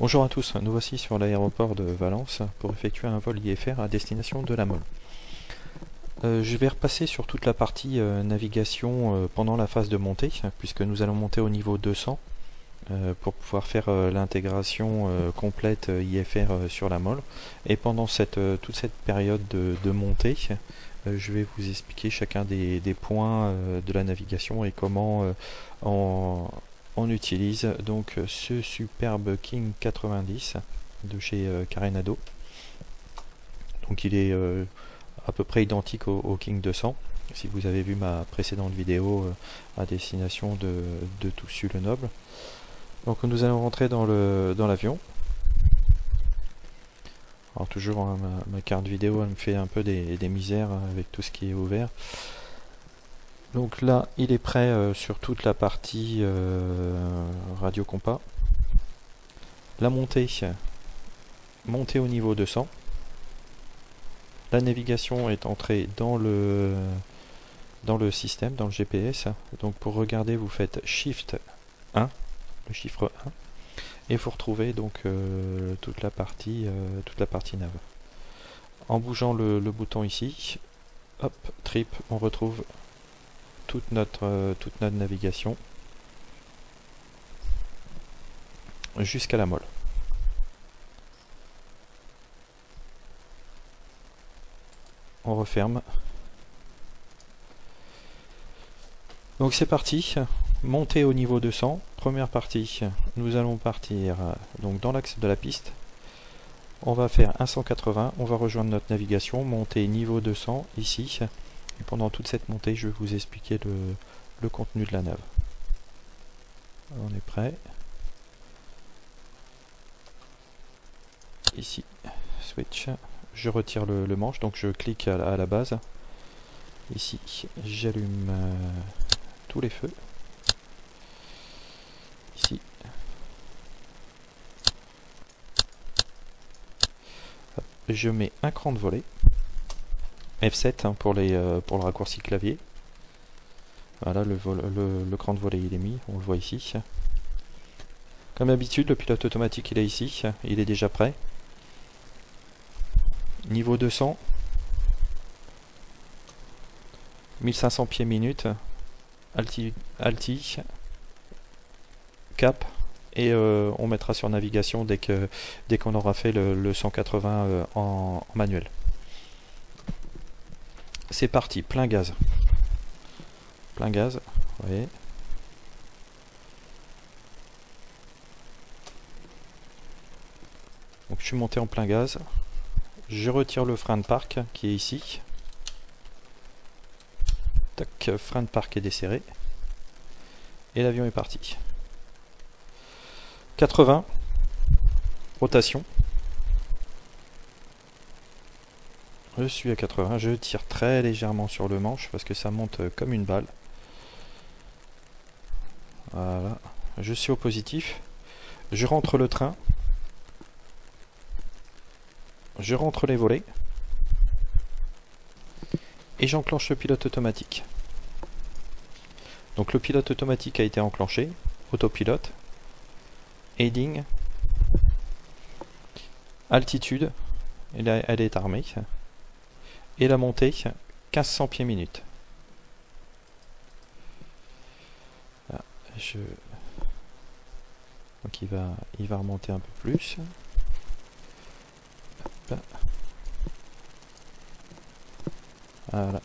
Bonjour à tous, nous voici sur l'aéroport de Valence pour effectuer un vol IFR à destination de la Mole. Je vais repasser sur toute la partie navigation pendant la phase de montée, puisque nous allons monter au niveau 200 pour pouvoir faire l'intégration complète IFR sur la Mole. Et pendant toute cette période de montée, je vais vous expliquer chacun des points de la navigation et comment on utilise donc ce superbe King 90 de chez Carenado. Donc il est à peu près identique au King 200 si vous avez vu ma précédente vidéo à destination de Toussus-le-Noble. Donc nous allons rentrer dans l'avion. Alors toujours hein, ma carte vidéo elle me fait un peu des misères avec tout ce qui est ouvert. Donc là, il est prêt sur toute la partie radio compas. La montée au niveau 200. La navigation est entrée dans le système, dans le GPS. Donc pour regarder, vous faites Shift 1, le chiffre 1, et vous retrouvez donc toute la partie nav. En bougeant le bouton ici, hop, trip, on retrouve toute notre navigation jusqu'à la Mole. On referme. Donc c'est parti, montée au niveau 200, première partie, nous allons partir donc dans l'axe de la piste. On va faire un 180, on va rejoindre notre navigation, montée niveau 200 ici. Et pendant toute cette montée, je vais vous expliquer le contenu de la nave. On est prêt. Ici, switch. Je retire le manche, donc je clique à la base. Ici, j'allume tous les feux. Ici. Hop, je mets un cran de volée. F7 hein, pour le raccourci clavier. Voilà, le cran de volée il est mis, on le voit ici. Comme d'habitude, le pilote automatique il est ici, il est déjà prêt. Niveau 200, 1500 pieds minute, alti, cap, et on mettra sur navigation dès qu'on aura fait le 180 en manuel. C'est parti, plein gaz. Plein gaz, vous voyez. Donc je suis monté en plein gaz. Je retire le frein de parc qui est ici. Tac, frein de parc est desserré. Et l'avion est parti. 80. Rotation. Je suis à 80, je tire très légèrement sur le manche parce que ça monte comme une balle. Voilà, je suis au positif. Je rentre le train. Je rentre les volets. Et j'enclenche le pilote automatique. Donc le pilote automatique a été enclenché. Autopilote. Heading. Altitude. Elle est armée. Et la montée, 1500 pieds minute. Là, donc il va remonter un peu plus. Hop. Voilà.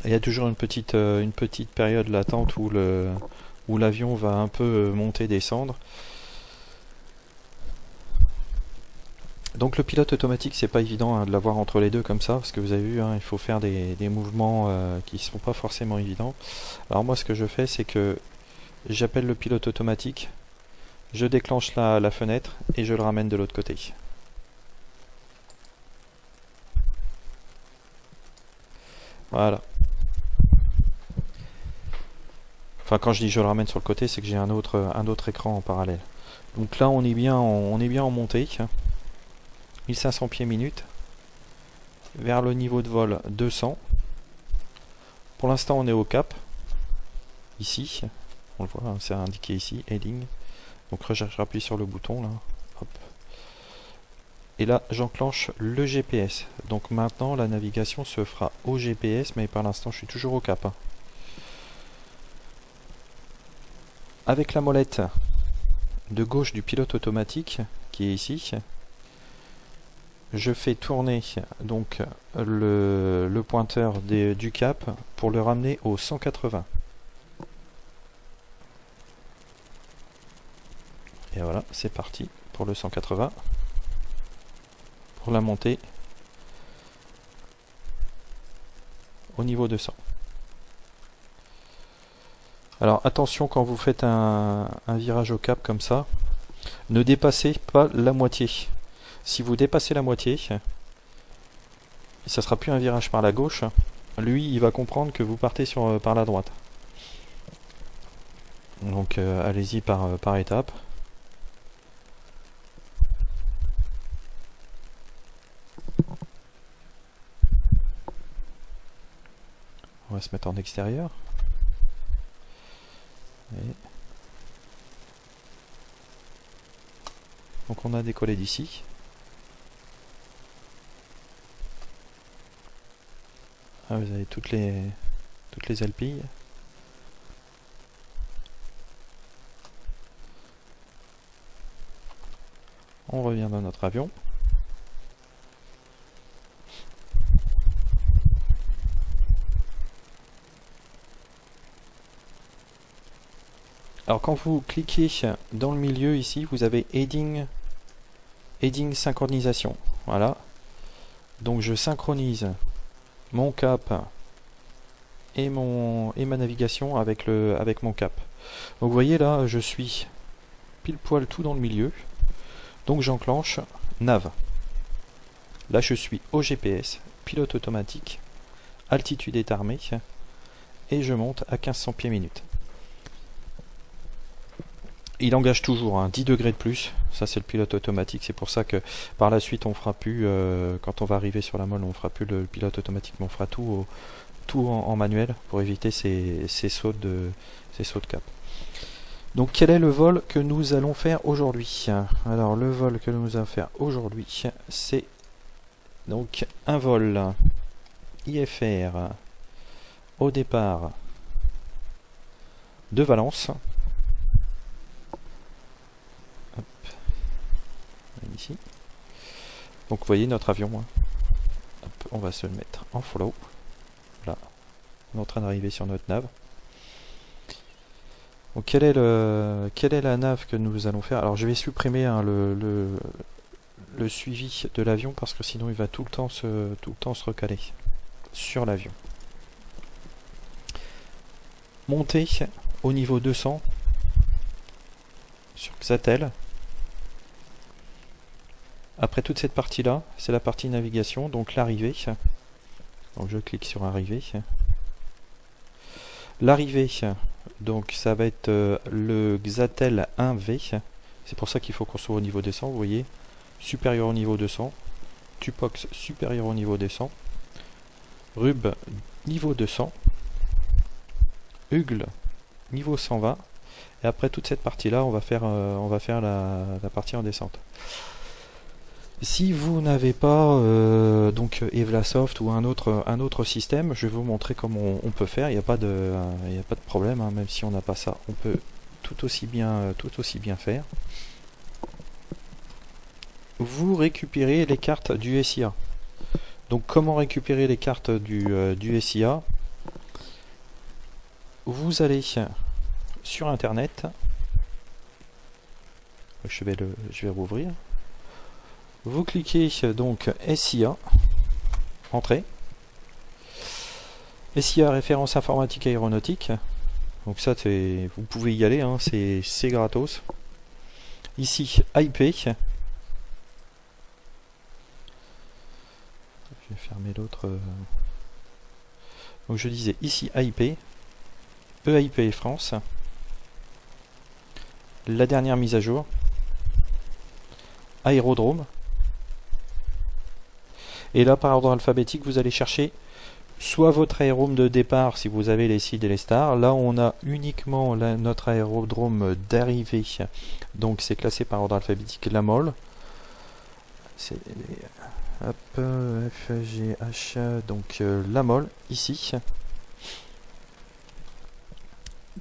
Il y a toujours une petite période latente où l'avion va un peu monter, descendre. Donc le pilote automatique c'est pas évident hein, de l'avoir entre les deux comme ça parce que vous avez vu hein, il faut faire des mouvements qui sont pas forcément évidents. Alors moi ce que je fais c'est que j'appelle le pilote automatique, je déclenche la fenêtre et je le ramène de l'autre côté. Voilà. Enfin quand je dis je le ramène sur le côté c'est que j'ai un autre écran en parallèle. Donc là on est bien en montée. 1500 pieds minute vers le niveau de vol 200. Pour l'instant on est au cap. ici. On le voit, hein, c'est indiqué ici, heading. Donc je rappuie sur le bouton là. Hop. Et là, j'enclenche le GPS. Donc maintenant, la navigation se fera au GPS, mais par l'instant, je suis toujours au cap. Hein. Avec la molette de gauche du pilote automatique, qui est ici, je fais tourner donc le pointeur du cap pour le ramener au 180. Et voilà, c'est parti pour le 180. Pour la montée au niveau 200. Alors attention quand vous faites un virage au cap comme ça, ne dépassez pas la moitié. Si vous dépassez la moitié, ça sera plus un virage par la gauche. Lui, il va comprendre que vous partez par la droite. Donc allez-y par étapes. On va se mettre en extérieur. Et donc on a décollé d'ici. Ah, vous avez toutes les alpilles. On revient dans notre avion. Alors quand vous cliquez dans le milieu ici, vous avez heading synchronisation. Voilà. Donc je synchronise mon cap et ma navigation avec mon cap. Donc vous voyez là, je suis pile poil tout dans le milieu. Donc j'enclenche nav. Là je suis au GPS, pilote automatique, altitude est armée et je monte à 1500 pieds minutes. Il engage toujours hein, 10 degrés de plus, ça c'est le pilote automatique, c'est pour ça que par la suite on fera plus, quand on va arriver sur la molle, on fera plus le pilote automatique, mais on fera tout en manuel pour éviter ces sauts de cap. Donc quel est le vol que nous allons faire aujourd'hui? Alors le vol que nous allons faire aujourd'hui, c'est donc un vol IFR au départ de Valence. Hop. Ici. Donc vous voyez notre avion. Hein. Hop, on va se le mettre en follow. Là, on est en train d'arriver sur notre nav. Donc quelle est la nav que nous allons faire? Alors je vais supprimer hein, le suivi de l'avion parce que sinon il va tout le temps se recaler sur l'avion. Montée au niveau 200 sur Xatel. Après toute cette partie là, c'est la partie navigation, donc l'arrivée. Donc je clique sur arrivée. L'arrivée, donc ça va être le Xatel 1V. C'est pour ça qu'il faut qu'on soit au niveau 200, vous voyez. Supérieur au niveau 200. Tupox supérieur au niveau 200. Rub niveau 200. Hugle niveau 120. Et après toute cette partie là, on va faire la partie en descente. Si vous n'avez pas donc Evlasoft ou un autre système, je vais vous montrer comment on peut faire. Il n'y a pas de problème, hein, même si on n'a pas ça, on peut tout aussi bien faire. Vous récupérez les cartes du SIA. Donc comment récupérer les cartes du SIA? Vous allez sur internet. Je vais rouvrir. Vous cliquez donc SIA, entrée. SIA référence informatique aéronautique. Donc ça vous pouvez y aller, hein, c'est gratos. Ici IP. Je vais fermer l'autre. Donc je disais ici IP. EIP France. La dernière mise à jour. Aérodrome. Et là, par ordre alphabétique, vous allez chercher soit votre aérome de départ si vous avez les seeds et les stars. Là on a uniquement notre aérodrome d'arrivée, donc c'est classé par ordre alphabétique, la MOL. C'est hop, F, G, H, donc la MOL ici.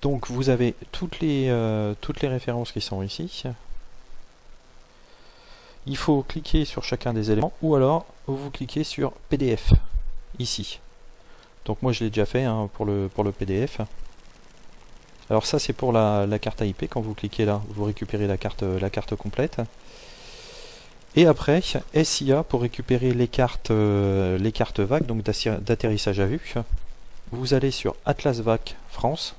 Donc vous avez toutes les références qui sont ici. Il faut cliquer sur chacun des éléments ou alors vous cliquez sur PDF ici. Donc moi je l'ai déjà fait hein, pour le PDF. Alors ça c'est pour la carte IP. Quand vous cliquez là, vous récupérez la carte complète. Et après SIA pour récupérer les cartes vagues, donc d'atterrissage à vue. Vous allez sur Atlas VAC France.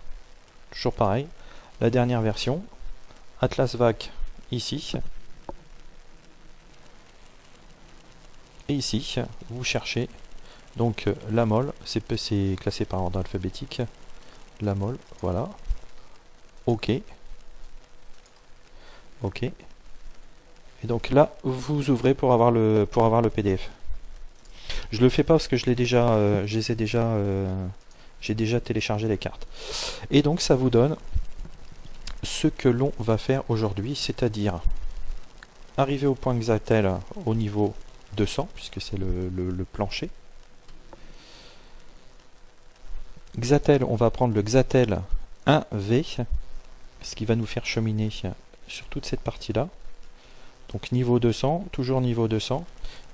Toujours pareil, la dernière version, Atlas VAC ici, et ici, vous cherchez donc la MOL, c'est classé par ordre alphabétique, la MOL, voilà, OK, OK, et donc là, vous ouvrez pour avoir le PDF. Je le fais pas parce que j'ai déjà téléchargé les cartes. Et donc ça vous donne ce que l'on va faire aujourd'hui, c'est-à-dire arriver au point Xatel au niveau 200, puisque c'est le plancher. Xatel, on va prendre le Xatel 1V, ce qui va nous faire cheminer sur toute cette partie-là. Donc niveau 200, toujours niveau 200.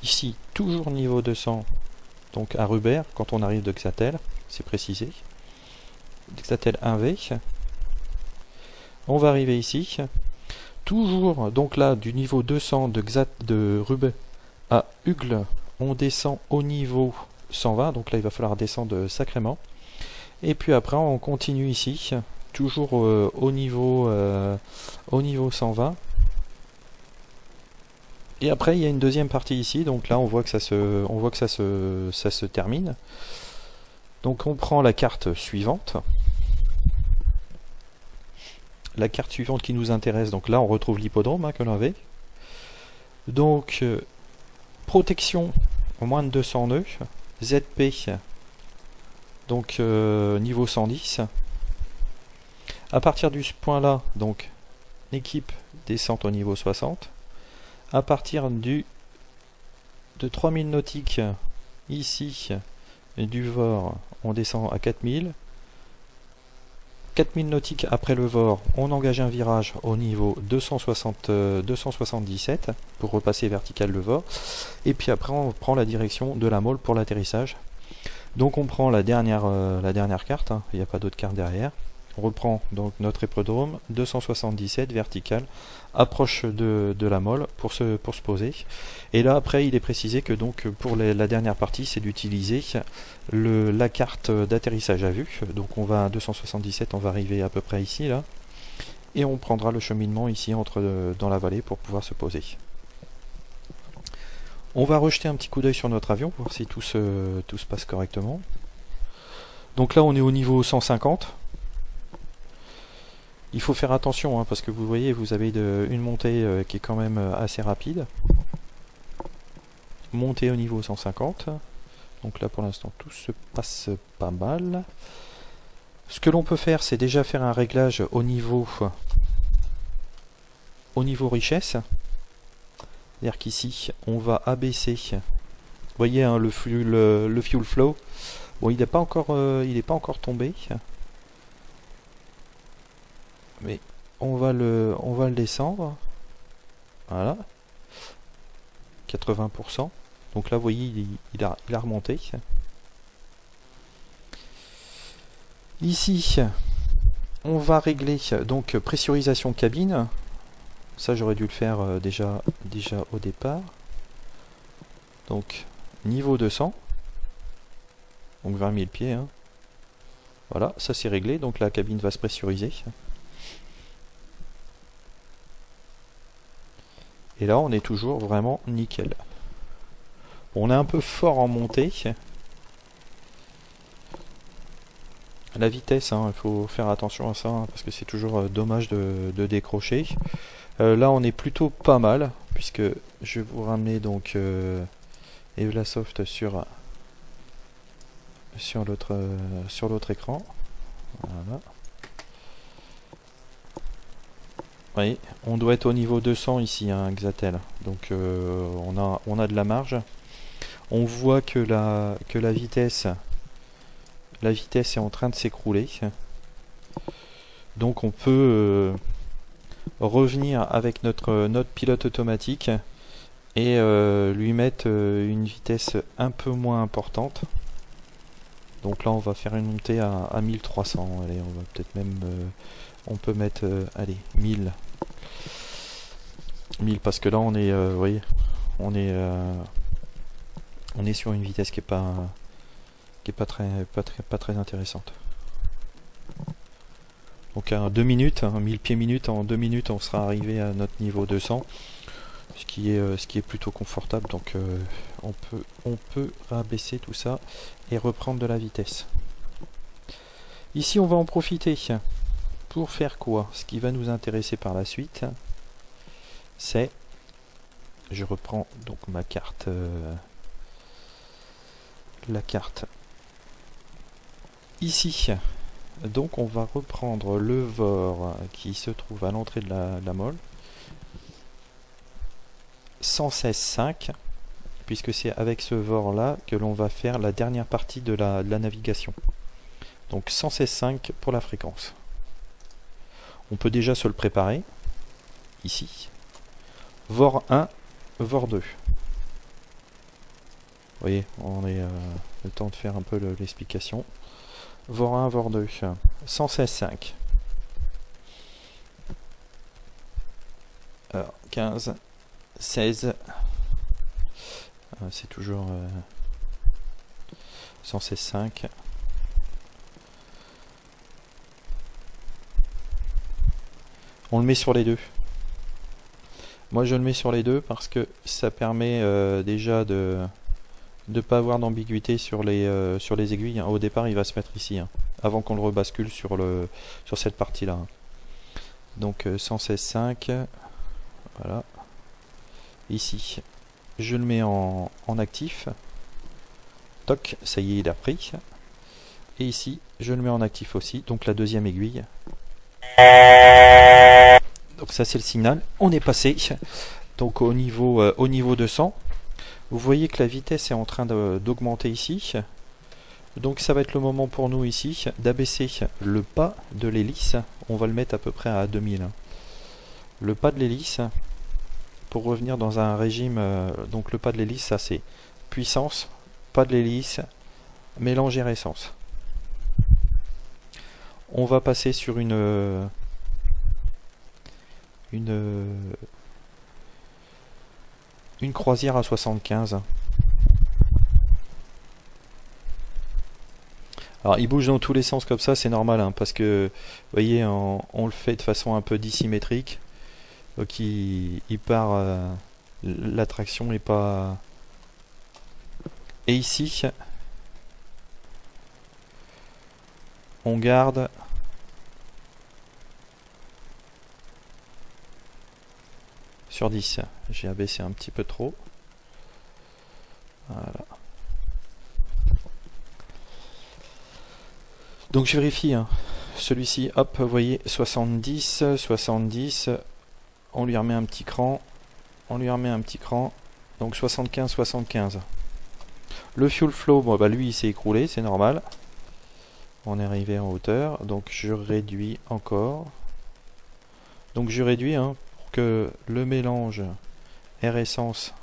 Ici, toujours niveau 200, donc à Rubert, quand on arrive de Xatel. C'est précisé. Xatel 1V. On va arriver ici. Toujours, donc là, du niveau 200 de Rubé à Ugle, on descend au niveau 120. Donc là, il va falloir descendre sacrément. Et puis après, on continue ici. Toujours au niveau 120. Et après, il y a une deuxième partie ici. Donc là, on voit que ça se termine. Donc on prend la carte suivante. La carte suivante qui nous intéresse, donc là on retrouve l'hippodrome hein, que l'on avait. Donc protection moins de 200 nœuds, ZP donc niveau 110. À partir de ce point là, donc l'équipe descend au niveau 60. À partir de 3000 nautiques ici du VOR, on descend à 4000. 4000 nautiques après le VOR, on engage un virage au niveau 277 pour repasser vertical le VOR. Et puis après, on prend la direction de la MOL pour l'atterrissage. Donc on prend la dernière carte, hein, il n'y a pas d'autre carte derrière. On reprend donc notre hippodrome 277 vertical, approche de la MOL pour se poser. Et là après il est précisé que donc pour la dernière partie c'est d'utiliser la carte d'atterrissage à vue. Donc on va à 277, on va arriver à peu près ici là. Et on prendra le cheminement ici dans la vallée pour pouvoir se poser. On va rejeter un petit coup d'œil sur notre avion pour voir si tout se passe correctement. Donc là on est au niveau 150. Il faut faire attention hein, parce que vous voyez, vous avez une montée qui est quand même assez rapide. Montée au niveau 150. Donc là pour l'instant tout se passe pas mal. Ce que l'on peut faire, c'est déjà faire un réglage au niveau richesse. C'est-à-dire qu'ici on va abaisser. Vous voyez hein, le fuel flow. Bon, il n'est pas encore tombé. Mais on va le descendre. Voilà. 80%. Donc là, vous voyez, il a remonté. Ici, on va régler donc pressurisation cabine. Ça, j'aurais dû le faire déjà au départ. Donc, niveau 200. Donc 20 000 pieds. Hein. Voilà, ça c'est réglé. Donc la cabine va se pressuriser. Et là, on est toujours vraiment nickel. Bon, on est un peu fort en montée. La vitesse, il faut faire attention à ça, hein, parce que c'est toujours dommage de décrocher. Là, on est plutôt pas mal, puisque je vais vous ramener donc Evlasoft sur sur l'autre écran. Voilà. Oui, on doit être au niveau 200 ici, hein, Xatel. Donc on a de la marge. On voit que la vitesse est en train de s'écrouler. Donc on peut revenir avec notre pilote automatique et lui mettre une vitesse un peu moins importante. Donc là on va faire une montée à 1300. Allez, on va peut-être même on peut mettre allez 1000 parce que là on est vous voyez, on est sur une vitesse qui est pas très intéressante. Donc à 2 minutes, 1000 pieds minutes, en 2 minutes on sera arrivé à notre niveau 200, ce qui est plutôt confortable. Donc on peut rabaisser tout ça et reprendre de la vitesse. Ici on va en profiter pour faire quoi? Ce qui va nous intéresser par la suite, c'est, je reprends donc ma carte, la carte ici. Donc on va reprendre le VOR qui se trouve à l'entrée de la mole, 116.5, puisque c'est avec ce VOR là que l'on va faire la dernière partie de la navigation. Donc 116.5 pour la fréquence. On peut déjà se le préparer ici. VOR 1, VOR 2. Vous voyez, on est le temps de faire un peu l'explication. VOR 1, VOR 2, 116.5. Alors, 15, 16. C'est toujours 116.5. On le met sur les deux. Moi je le mets sur les deux parce que ça permet déjà de ne pas avoir d'ambiguïté sur les aiguilles. Au départ il va se mettre ici, hein, avant qu'on le rebascule sur cette partie là. Donc 116.5, voilà. Ici je le mets en actif. Toc, ça y est, il a pris. Et ici je le mets en actif aussi, donc la deuxième aiguille. Donc ça c'est le signal, on est passé donc au niveau 200. Vous voyez que la vitesse est en train d'augmenter ici. Donc ça va être le moment pour nous ici d'abaisser le pas de l'hélice. On va le mettre à peu près à 2000. Le pas de l'hélice, pour revenir dans un régime, donc le pas de l'hélice, ça c'est puissance, pas de l'hélice, mélange air essence. On va passer sur une croisière à 75. Alors il bouge dans tous les sens comme ça, c'est normal, hein, parce que vous voyez on le fait de façon un peu dissymétrique, donc il part, la traction est pas, et ici on garde sur 10. J'ai abaissé un petit peu trop. Voilà. Donc je vérifie, hein. Celui-ci, hop, vous voyez, 70, 70. On lui remet un petit cran. On lui remet un petit cran. Donc 75, 75. Le fuel flow, bon, bah, lui il s'est écroulé, c'est normal. On est arrivé en hauteur. Donc je réduis encore. Donc je réduis, hein, que le mélange air essence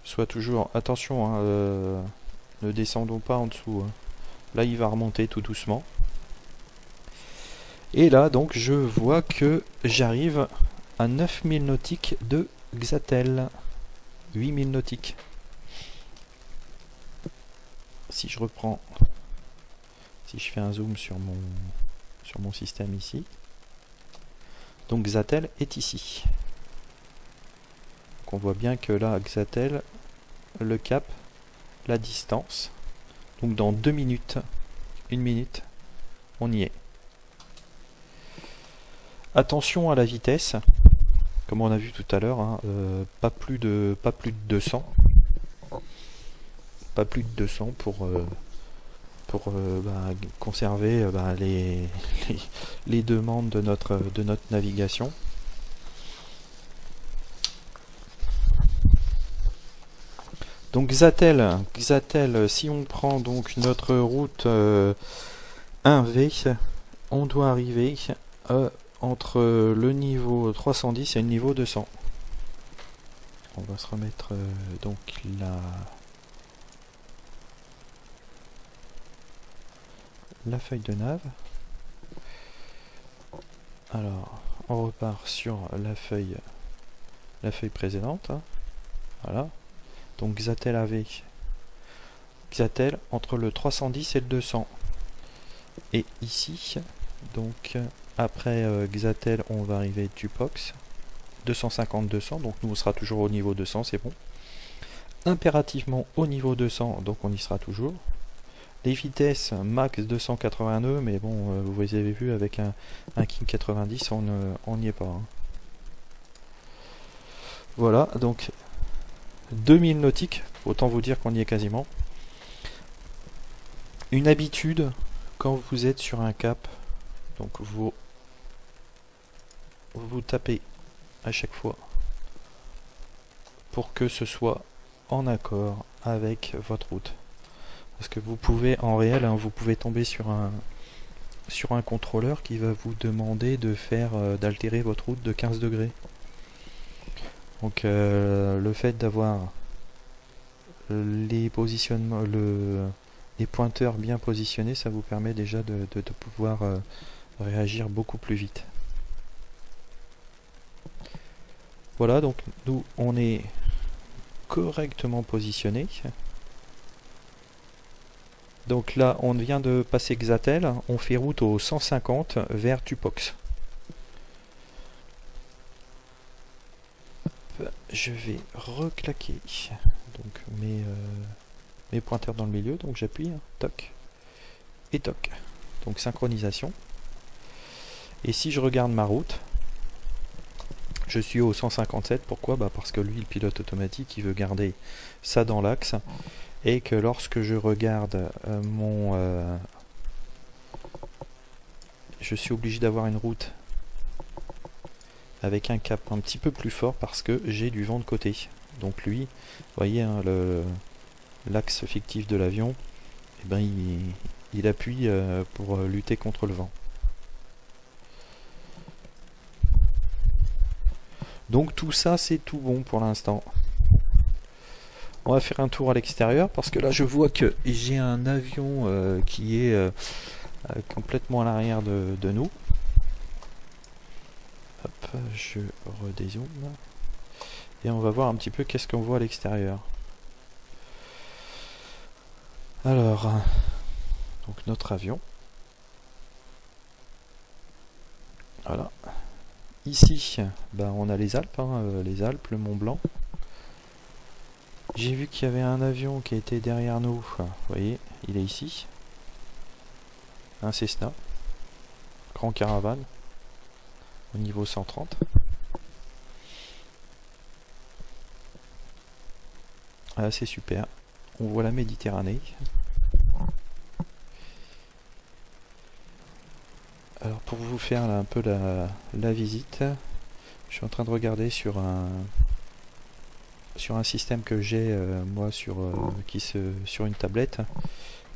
soit toujours, attention, hein, ne descendons pas en dessous, hein. Là il va remonter tout doucement, et là donc je vois que j'arrive à 9000 nautiques de Xatel, 8000 nautiques. Si je reprends, si je fais un zoom sur mon système ici, donc Xatel est ici. Donc on voit bien que là, Xatel, le cap, la distance. Donc dans 2 minutes, 1 minute, on y est. Attention à la vitesse, comme on a vu tout à l'heure, hein, pas plus de 200. Pas plus de 200 pour conserver les demandes de notre navigation. Donc Xatel, si on prend donc notre route 1V, on doit arriver entre le niveau 310 et le niveau 200. On va se remettre donc la feuille de nav. Alors, on repart sur la feuille précédente. Hein. Voilà. Donc Xatel AV. Xatel entre le 310 et le 200. Et ici, donc après Xatel, on va arriver Tupox 250-200. Donc nous on sera toujours au niveau 200, c'est bon. Impérativement au niveau 200, donc on y sera toujours. Les vitesses max 280 nœuds, mais bon, vous avez vu avec un King 90, on n'y est pas. Hein. Voilà, donc 2000 nautiques, autant vous dire qu'on y est quasiment. Une habitude, quand vous êtes sur un cap, donc vous tapez à chaque fois pour que ce soit en accord avec votre route. Parce que vous pouvez, en réel, hein, vous pouvez tomber sur un contrôleur qui va vous demander de d'altérer votre route de 15 degrés. Donc le fait d'avoir les positionnements, les pointeurs bien positionnés, ça vous permet déjà de pouvoir réagir beaucoup plus vite. Voilà, donc nous on est correctement positionné. Donc là on vient de passer Xatel, on fait route au 150 vers Tupox. Je vais reclaquer donc mes pointeurs dans le milieu, donc j'appuie, hein, toc et toc, donc synchronisation. Et si je regarde ma route, je suis au 157, pourquoi? Parce que lui, le pilote automatique, il veut garder ça dans l'axe, et que lorsque je regarde je suis obligé d'avoir une route avec un cap un petit peu plus fort parce que j'ai du vent de côté. Donc lui, vous voyez, hein, l'axe fictif de l'avion, eh ben, il appuie pour lutter contre le vent. Donc tout ça, c'est tout bon pour l'instant. On va faire un tour à l'extérieur parce que là je vois que j'ai un avion qui est complètement à l'arrière de nous. Hop, je redézoome. Et on va voir un petit peu qu'est-ce qu'on voit à l'extérieur. Alors, donc notre avion. Voilà. Ici, on a les Alpes, hein, le Mont Blanc. J'ai vu qu'il y avait un avion qui était derrière nous. Vous voyez, il est ici. Un Cessna. Grand caravane. Au niveau 130. Ah, c'est super. On voit la Méditerranée. Alors pour vous faire là, un peu la visite, je suis en train de regarder sur un système que j'ai moi sur une tablette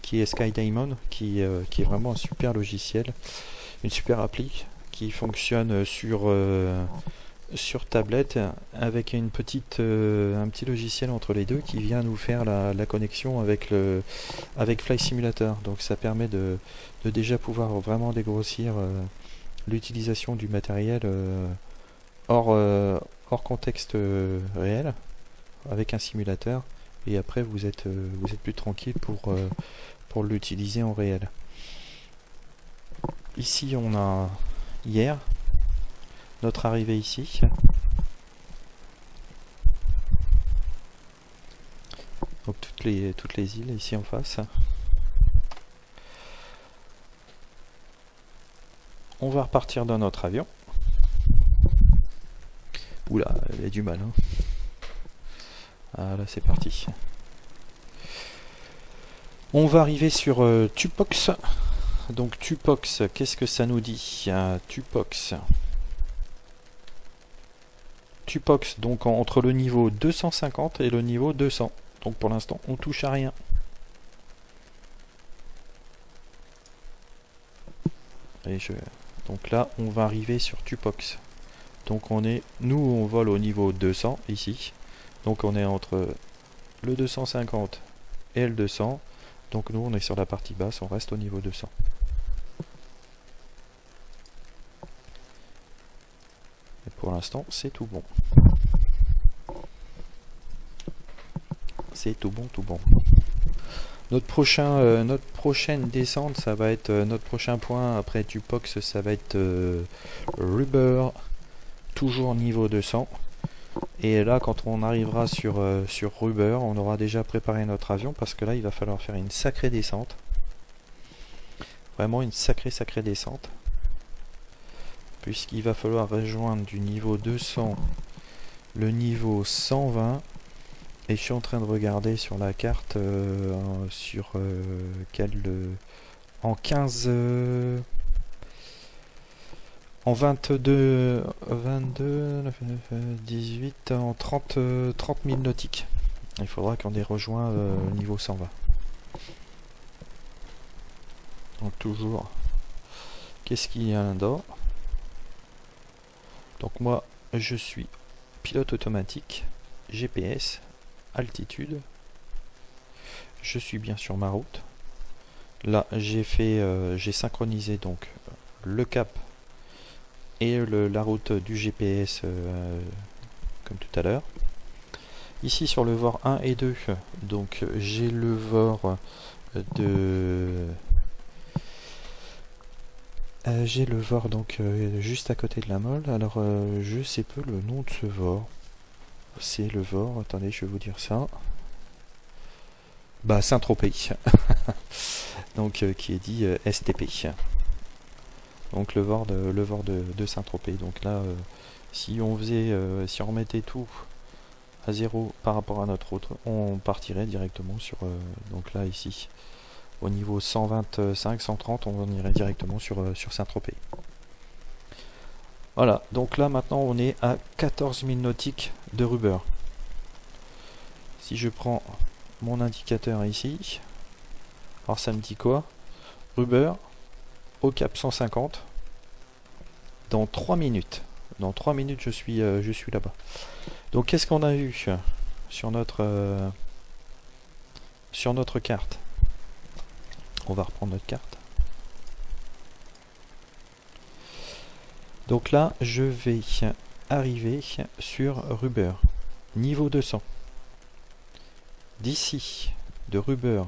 qui est SkyDiamond, qui est vraiment un super logiciel, une super appli qui fonctionne sur tablette avec un petit logiciel entre les deux qui vient nous faire la connexion avec Flight Simulator. Donc ça permet de déjà pouvoir vraiment dégrossir l'utilisation du matériel hors contexte réel avec un simulateur, et après vous êtes plus tranquille pour l'utiliser en réel. Ici on a hier notre arrivée ici. Donc toutes les îles ici en face. On va repartir dans notre avion. Oula, il y a du mal. Hein. Ah là c'est parti. On va arriver sur Tupox. Donc Tupox, qu'est-ce que ça nous dit? Tupox. Tupox, donc entre le niveau 250 et le niveau 200. Donc pour l'instant, on touche à rien. Donc là, on va arriver sur Tupox. Donc nous on vole au niveau 200 ici. Donc on est entre le 250 et le 200. Donc nous on est sur la partie basse, on reste au niveau 200. Et pour l'instant, c'est tout bon. C'est tout bon, tout bon. Notre prochaine descente, ça va être notre prochain point après Tupox, ça va être Rubber, toujours niveau 200. Et là, quand on arrivera sur Rubber, on aura déjà préparé notre avion parce que là, il va falloir faire une sacrée descente. Vraiment une sacrée descente. Puisqu'il va falloir rejoindre du niveau 200 le niveau 120. Et je suis en train de regarder sur la carte en 15 en 22 18 en 30 000 nautiques. Il faudra qu'on ait rejoint le niveau 120. Donc toujours, qu'est-ce qu'il y a là-dedans? Donc moi je suis pilote automatique, GPS, altitude, je suis bien sur ma route. Là j'ai synchronisé donc le cap et la route du GPS comme tout à l'heure. Ici sur le VOR 1 et 2, donc j'ai le VOR donc juste à côté de la Mole. Alors je sais peu le nom de ce VOR. C'est le VOR, attendez, je vais vous dire ça. Bah Saint-Tropez. Donc qui est dit STP. Donc le VOR de Saint-Tropez. Donc là si on remettait tout à 0 par rapport à notre route, on partirait directement sur donc là ici au niveau 125 130, on irait directement sur Saint-Tropez. Voilà, donc là maintenant on est à 14 000 nautiques de Rubber. Si je prends mon indicateur ici, alors ça me dit quoi? Rubber au cap 150 dans 3 minutes. Dans 3 minutes je suis là-bas. Donc qu'est-ce qu'on a vu sur notre carte? On va reprendre notre carte. Donc là, je vais arriver sur Rubber, niveau 200. D'ici, de Rubber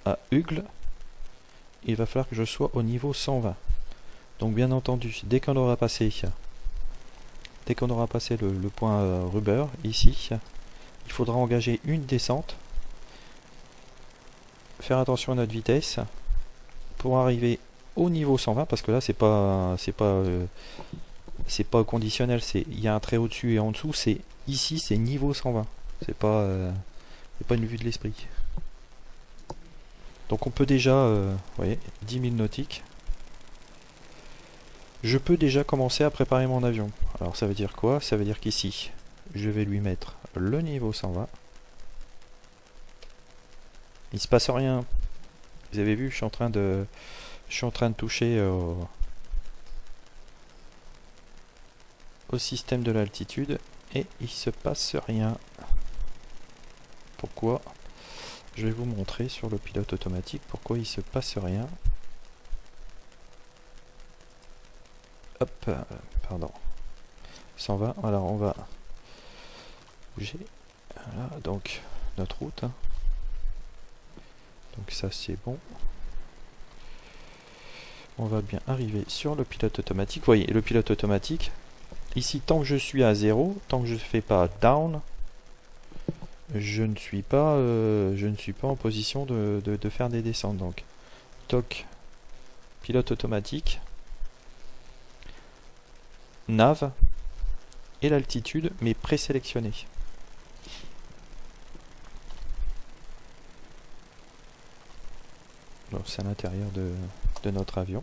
à Ugle, il va falloir que je sois au niveau 120. Donc bien entendu, dès qu'on aura passé le point Rubber, ici, il faudra engager une descente. Faire attention à notre vitesse pour arriver au niveau 120, parce que là c'est pas conditionnel, il y a un trait au-dessus et en dessous, c'est ici c'est niveau 120, c'est pas une vue de l'esprit. Donc on peut déjà vous voyez, 10 000 nautiques, je peux déjà commencer à préparer mon avion. Alors ça veut dire quoi? Ça veut dire qu'ici je vais lui mettre le niveau 120. Il se passe rien. Vous avez vu, je suis en train de toucher au système de l'altitude et il se passe rien. Pourquoi? Je vais vous montrer sur le pilote automatique pourquoi il se passe rien. Hop, pardon. 120. Alors on va bouger. Voilà, donc notre route. Donc ça c'est bon. On va bien arriver sur le pilote automatique. Vous voyez, le pilote automatique, ici tant que je suis à 0, tant que je ne fais pas down, je ne suis pas en position de faire des descentes. Donc toc, pilote automatique, nav et l'altitude, mais présélectionné. c'est à l'intérieur de notre avion.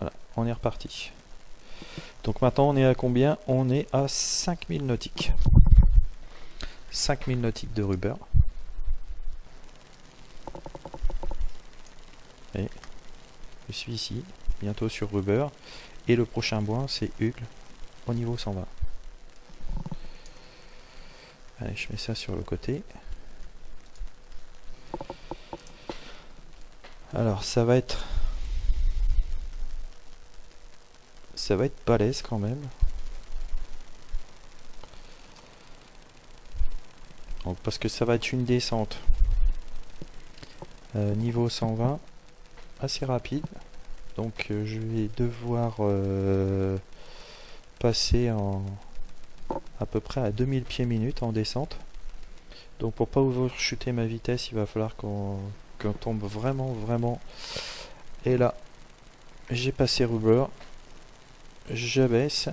Voilà, on est reparti. Donc maintenant on est à combien? On est à 5000 nautiques. 5000 nautiques de rubber. Et je suis ici, bientôt sur rubber. Et le prochain point c'est Ugle au niveau 120. Allez, je mets ça sur le côté. Alors ça va être balèze quand même. Donc, parce que ça va être une descente niveau 120 assez rapide. Donc je vais devoir passer à peu près à 2000 pieds minute en descente. Donc pour pas overshooter ma vitesse, il va falloir qu'on tombe vraiment. Et là, j'ai passé rubber. Je baisse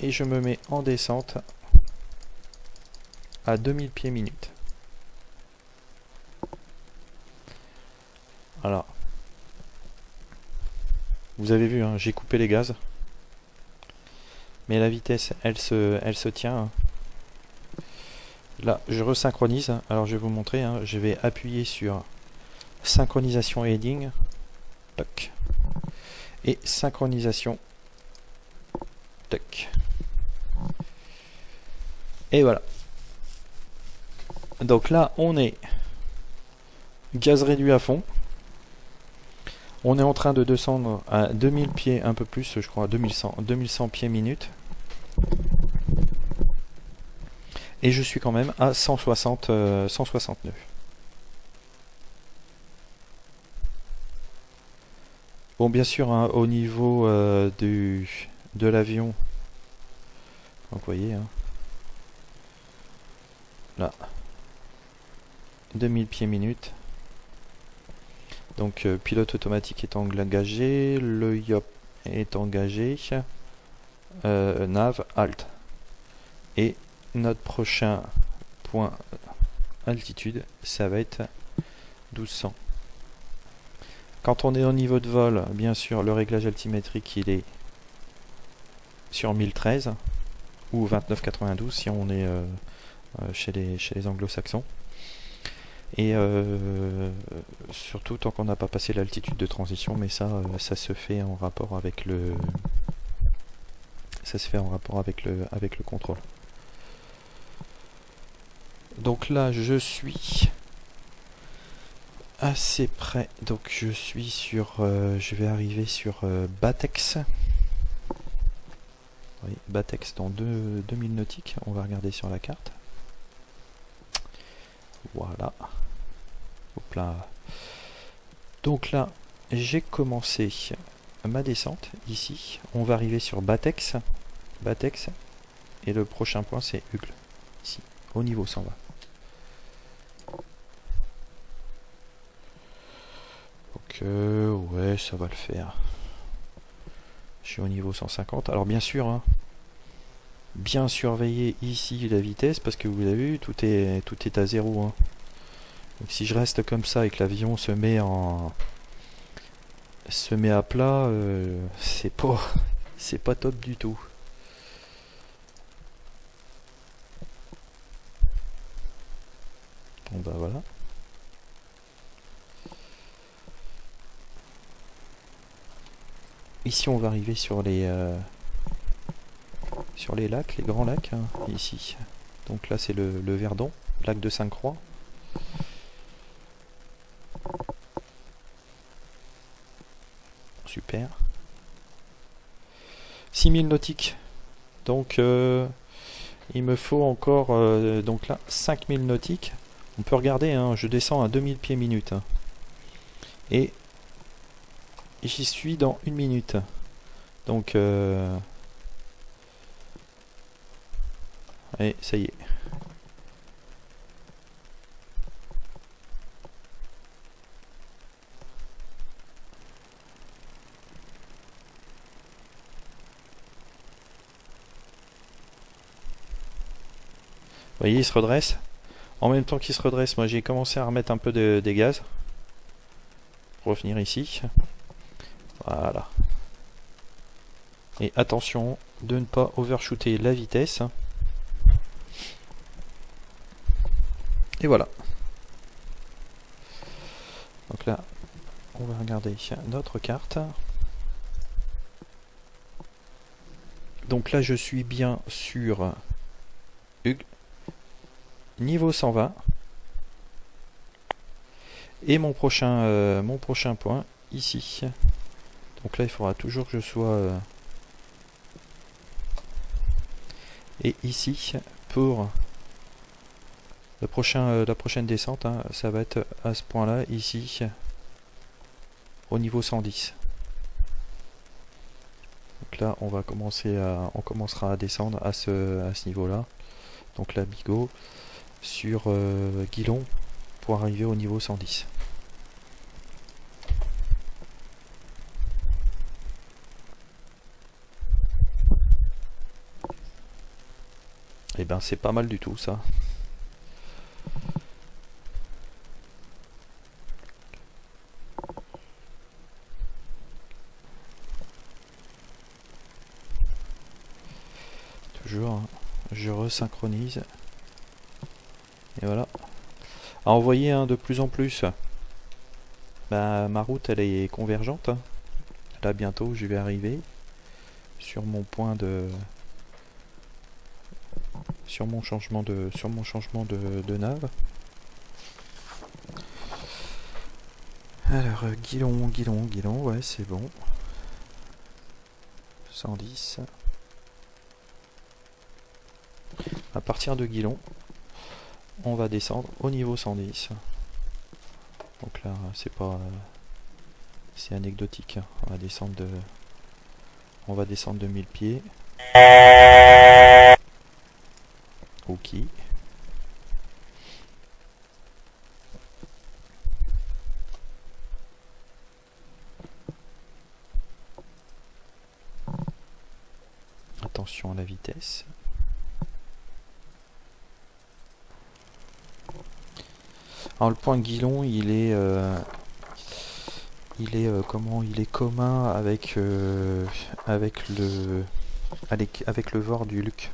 et je me mets en descente à 2000 pieds minute. Alors, vous avez vu, hein, j'ai coupé les gaz, mais la vitesse, elle se tient. Hein. Là, je resynchronise. Alors, je vais vous montrer. Hein, je vais appuyer sur synchronisation heading, toc, et synchronisation. Tac. Et voilà. Donc là, on est gaz réduit à fond. On est en train de descendre à 2000 pieds, un peu plus, je crois, à 2100 pieds minute. Et je suis quand même à 160 nœuds. Bon, bien sûr, hein, au niveau de l'avion, donc vous voyez, hein, là, 2000 pieds minute. Donc pilote automatique est engagé, le YOP est engagé, nav, alt. Et notre prochain point altitude, ça va être 1200. Quand on est au niveau de vol, bien sûr, le réglage altimétrique, il est sur 1013 ou 2992 si on est chez les anglo-saxons. Et surtout tant qu'on n'a pas passé l'altitude de transition, mais ça se fait en rapport avec le avec le contrôle. Donc là je suis assez près, donc je suis sur je vais arriver sur Batex. Oui, Batex dans 2000 nautiques, on va regarder sur la carte. Voilà. Hop là. Donc là, j'ai commencé ma descente ici. On va arriver sur Batex. Et le prochain point c'est Ugle. Ici, au niveau 120. Donc ouais, ça va le faire. Je suis au niveau 150. Alors bien sûr, hein, bien surveiller ici la vitesse parce que vous avez vu, tout est à zéro. Hein. Donc si je reste comme ça et que l'avion se met à plat, c'est pas top du tout. Bon bah voilà. Ici on va arriver sur les lacs, les grands lacs, hein, ici. Donc là c'est le Verdon, lac de Sainte-Croix. Super. 6000 nautiques. Donc il me faut encore donc là 5000 nautiques. On peut regarder, hein, je descends à 2000 pieds minute. Hein. Et j'y suis dans 1 minute. Donc allez, ça y est. Vous voyez, il se redresse. En même temps qu'il se redresse, moi j'ai commencé à remettre un peu des gaz. Revenir ici. Voilà. Et attention de ne pas overshooter la vitesse. Et voilà. Donc là, on va regarder notre carte. Donc là, je suis bien sur niveau 120. Et mon prochain point, ici. Donc là, il faudra toujours que je sois... et ici, pour la prochaine descente, hein, ça va être à ce point-là, ici, au niveau 110. Donc là, on commencera à descendre à ce niveau-là. Donc là, bigot sur Guilon pour arriver au niveau 110. Et ben c'est pas mal du tout ça. Toujours, hein, je resynchronise. Et voilà. Alors vous voyez, hein, de plus en plus, bah, ma route elle est convergente. Hein. Là bientôt je vais arriver sur mon point de... sur mon changement de nave. Alors Guilon, ouais c'est bon. 110. À partir de Guilon, on va descendre au niveau 110. Donc là c'est pas... c'est anecdotique. On va descendre de 1000 pieds. Ok. Attention à la vitesse. Alors le point Guilon, il est commun avec le VOR du Luc.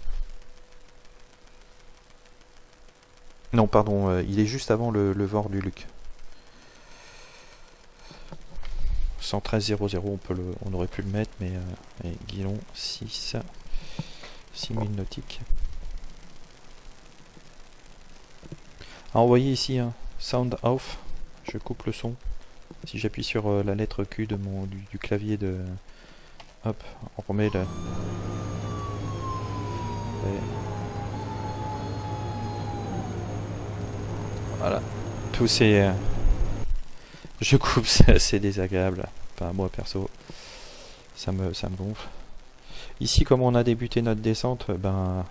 Non, pardon, il est juste avant le VOR du Luc. 113.00, on aurait pu le mettre, mais Guilon 6000 nautiques. Alors vous voyez ici, hein, sound off, je coupe le son. Si j'appuie sur la lettre Q de du clavier de... Hop, on remet le... Voilà, tout c'est... je coupe, c'est assez désagréable. Enfin moi perso, ça me gonfle. Ici comme on a débuté notre descente, ben...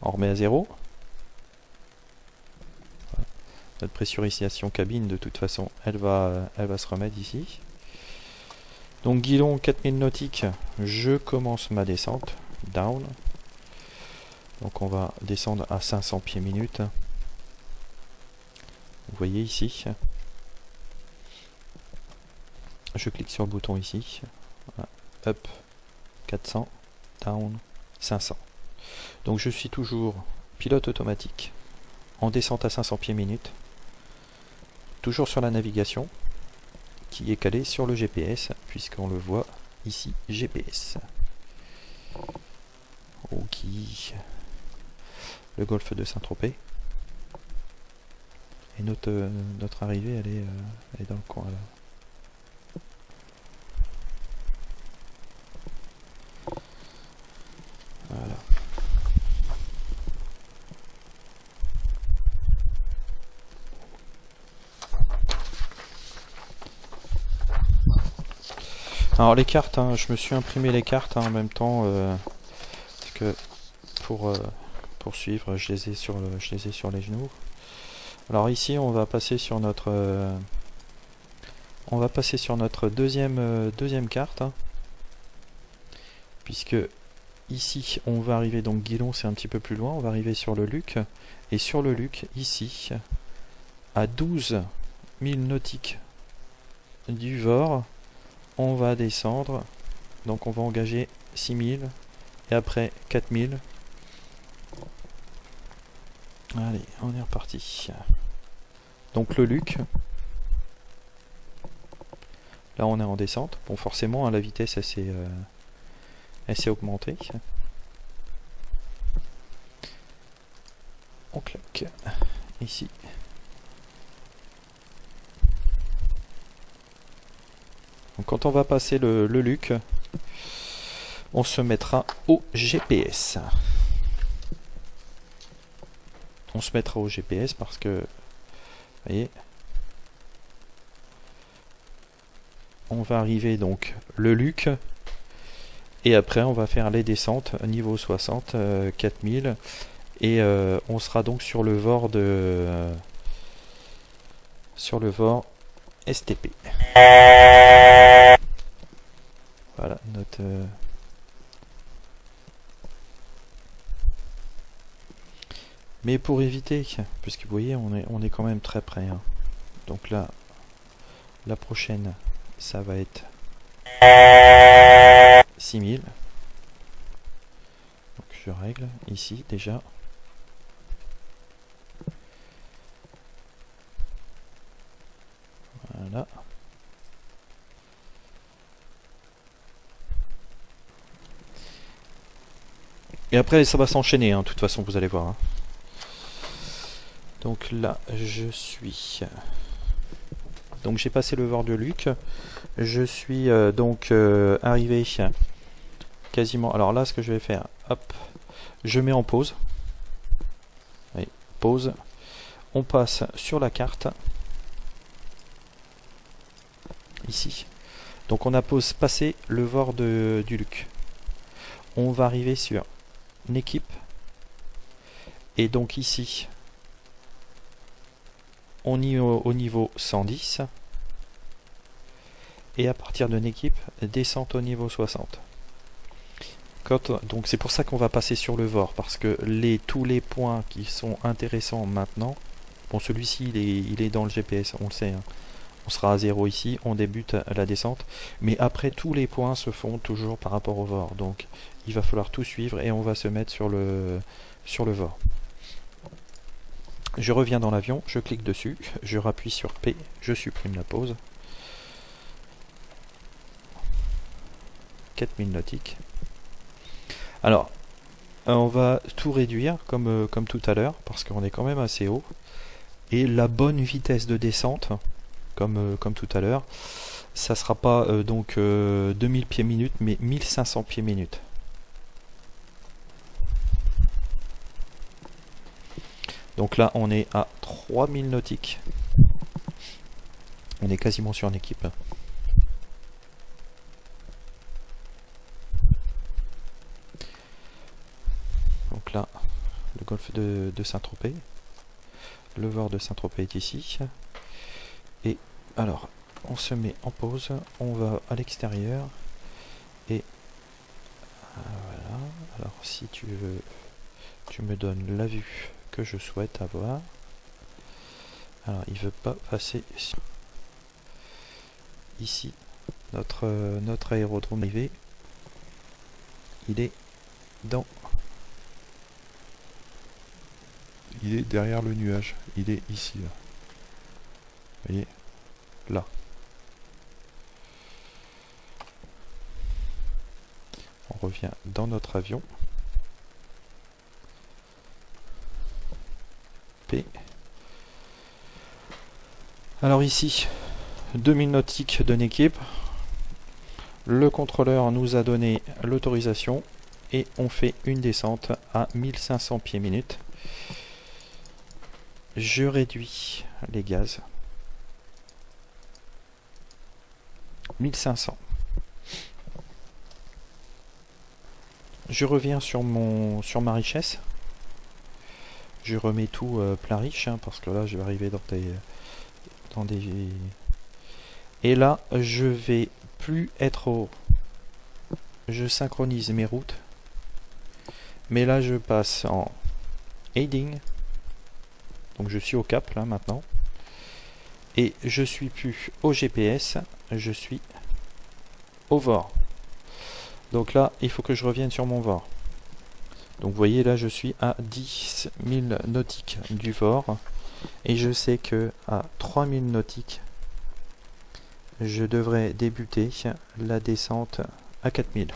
on remet à 0. Notre pressurisation cabine de toute façon elle va se remettre ici. Donc Guilon 4000 nautiques, je commence ma descente down. Donc on va descendre à 500 pieds minutes. Vous voyez ici, je clique sur le bouton ici, up 400, down 500. Donc je suis toujours pilote automatique en descente à 500 pieds minutes. Toujours sur la navigation qui est calée sur le GPS puisqu'on le voit ici, GPS. Ok. Le golfe de Saint-Tropez. Et notre arrivée elle est dans le coin là. Voilà. Alors les cartes, hein, je me suis imprimé les cartes hein, en même temps parce que pour suivre, je les ai sur les genoux. Alors ici, on va passer sur notre deuxième carte, hein, puisque ici, on va arriver, donc Guilon c'est un petit peu plus loin, on va arriver sur le Luc. Et sur le Luc, ici, à 12 000 nautiques du Vord, on va descendre. Donc on va engager 6 000 et après 4 000. Allez, on est reparti. Donc le Luc. Là on est en descente. Bon forcément la vitesse elle s'est augmentée. On claque ici. Donc quand on va passer le Luc, on se mettra au GPS. On se mettra au GPS parce que, vous voyez, on va arriver donc le Luc et après on va faire les descentes niveau 60, 4000 et on sera donc sur le Vord STP. Voilà notre mais pour éviter, puisque vous voyez on est quand même très près, hein. Donc là la prochaine ça va être 6000. Donc je règle ici déjà. Voilà. Et après ça va s'enchaîner, hein, de toute façon vous allez voir, hein. Donc là je suis... Donc j'ai passé le Vord de Luc. Je suis donc arrivé quasiment... Alors là ce que je vais faire, hop, je mets en pause. Allez, pause. On passe sur la carte. Ici. Donc on a passé le Vord du Luc. On va arriver sur une équipe. Et donc ici, on y est au niveau 110. Et à partir d'une équipe, descente au niveau 60. Donc c'est pour ça qu'on va passer sur le Vord, parce que tous les points qui sont intéressants maintenant, bon celui-ci il est dans le GPS, on le sait, hein. On sera à 0 ici, on débute la descente, mais après tous les points se font toujours par rapport au Vord, donc il va falloir tout suivre et on va se mettre sur le Vord. Je reviens dans l'avion, je clique dessus, je rappuie sur P, je supprime la pause. 4000 nautiques. Alors, on va tout réduire comme tout à l'heure, parce qu'on est quand même assez haut. Et la bonne vitesse de descente, comme tout à l'heure, ça sera pas donc 2000 pieds minute, mais 1500 pieds minute. Donc là, on est à 3000 nautiques. On est quasiment sur une équipe. Donc là, le golfe de Saint-Tropez. Le Vord de Saint-Tropez est ici. Et alors, on se met en pause. On va à l'extérieur. Et voilà. Alors, si tu veux, tu me donnes la vue que je souhaite avoir. Alors, il veut pas passer ici. Notre aérodrome arrivé. Il est dans... Il est derrière le nuage. Il est ici. Là. Vous voyez? Là. On revient dans notre avion. P. Alors ici, 2000 nautiques d'une équipe. Le contrôleur nous a donné l'autorisation et on fait une descente à 1500 pieds minute. Je réduis les gaz. 1500. Je reviens sur ma richesse. Je remets tout plein riche, hein, parce que là je vais arriver dans des... Et là je vais plus être au... Je synchronise mes routes. Mais là je passe en heading. Donc je suis au cap là maintenant. Et je suis plus au GPS, je suis au VOR. Donc là, il faut que je revienne sur mon VOR. Donc vous voyez là, je suis à 10 000 nautiques du VOR. Et je sais que à 3000 nautiques, je devrais débuter la descente à 4000.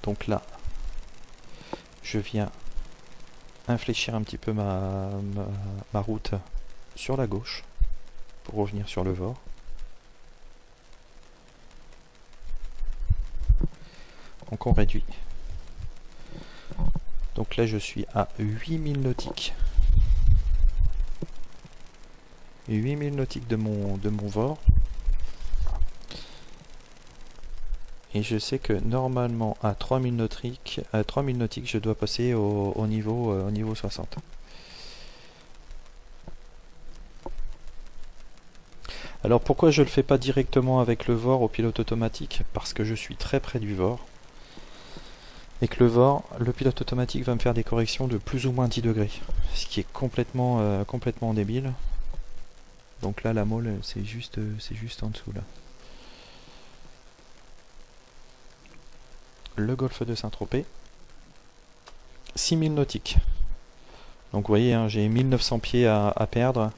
Donc là, je viens infléchir un petit peu ma route sur la gauche pour revenir sur le VOR. Donc on réduit. Donc là je suis à 8000 nautiques. 8000 nautiques de mon VOR. Et je sais que normalement à 3000 nautiques, je dois passer au niveau 60. Alors pourquoi je ne le fais pas directement avec le VOR au pilote automatique? Parce que je suis très près du VOR. Et que le VOR, le pilote automatique va me faire des corrections de plus ou moins 10 degrés. Ce qui est complètement débile. Donc là la Maule c'est juste en dessous là. Le golfe de Saint-Tropez, 6000 nautiques. Donc vous voyez, hein, j'ai 1900 pieds à perdre.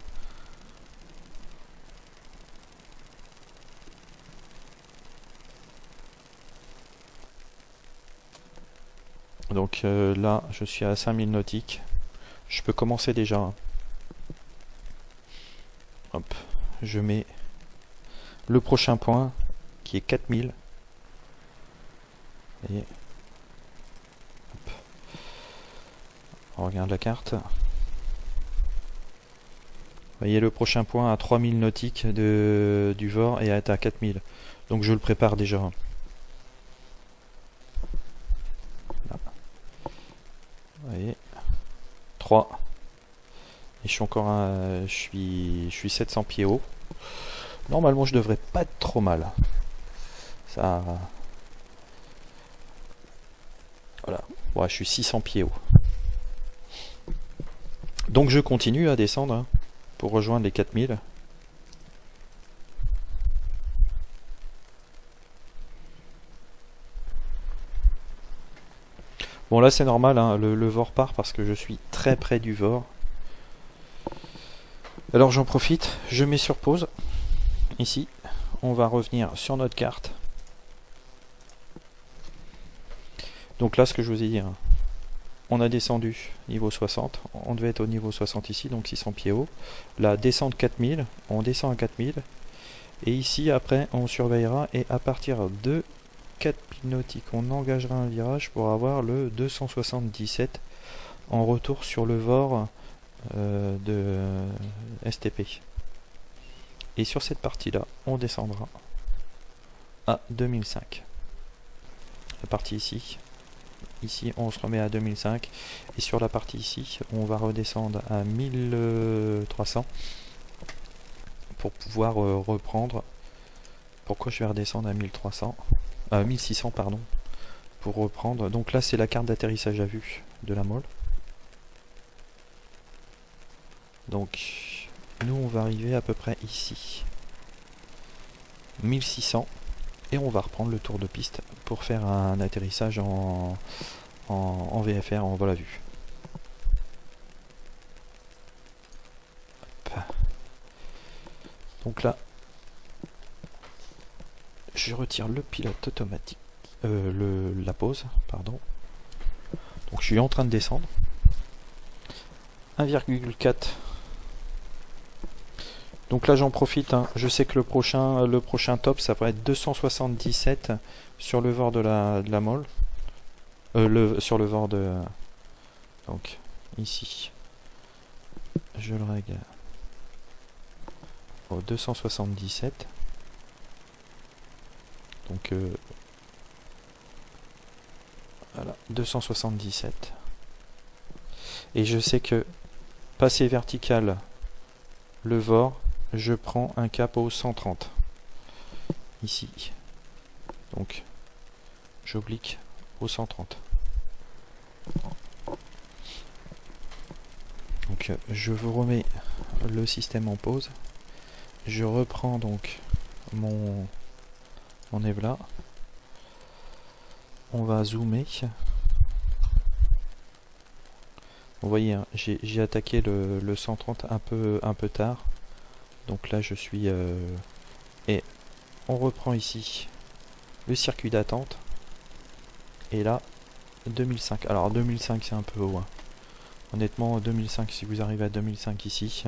Donc là, je suis à 5000 nautiques. Je peux commencer déjà. Hein. Hop, je mets le prochain point qui est 4000. Et hop. On regarde la carte. Vous voyez le prochain point à 3000 nautiques du VOR et est à 4000. Donc je le prépare déjà. Là. Vous voyez 3. Et je suis encore je suis 700 pieds haut. Normalement je devrais pas être trop mal. Ça. Voilà. Ouais, je suis 600 pieds haut. Donc je continue à descendre hein, pour rejoindre les 4000. Bon là c'est normal, hein, le VOR part parce que je suis très près du VOR. Alors j'en profite, je mets sur pause. Ici, on va revenir sur notre carte. Donc là ce que je vous ai dit, hein, on a descendu niveau 60, on devait être au niveau 60 ici, donc 600 pieds haut. Là, descente 4000, on descend à 4000. Et ici, après, on surveillera. Et à partir de 4000 nautiques, on engagera un virage pour avoir le 277 en retour sur le VOR de STP. Et sur cette partie-là, on descendra à 2005. La partie ici. Ici, on se remet à 2005. Et sur la partie ici, on va redescendre à 1300 pour pouvoir reprendre. Pourquoi je vais redescendre à 1600 pardon, pour reprendre. Donc là, c'est la carte d'atterrissage à vue de la Maule. Donc, nous, on va arriver à peu près ici. 1600. Et on va reprendre le tour de piste pour faire un atterrissage en VFR, en vol à vue. Hop. Donc là, je retire le pilote automatique, la pause, pardon. Donc je suis en train de descendre. 1,4. Donc là j'en profite, hein. Je sais que le prochain top ça va être 277 sur le VOR de la Maule. Sur le VOR de... Donc ici, je le règle au 277. Donc voilà, 277. Et je sais que passer vertical le VOR, je prends un cap au 130. ici. Donc j'oblique au 130. Donc je vous remets le système en pause. Je reprends donc mon EVLA. On va zoomer. Vous voyez, hein, j'ai attaqué le 130 un peu tard. Donc là je suis... et on reprend ici le circuit d'attente. Et là, 2005. Alors 2005 c'est un peu haut. Hein. Honnêtement, 2005, si vous arrivez à 2005 ici,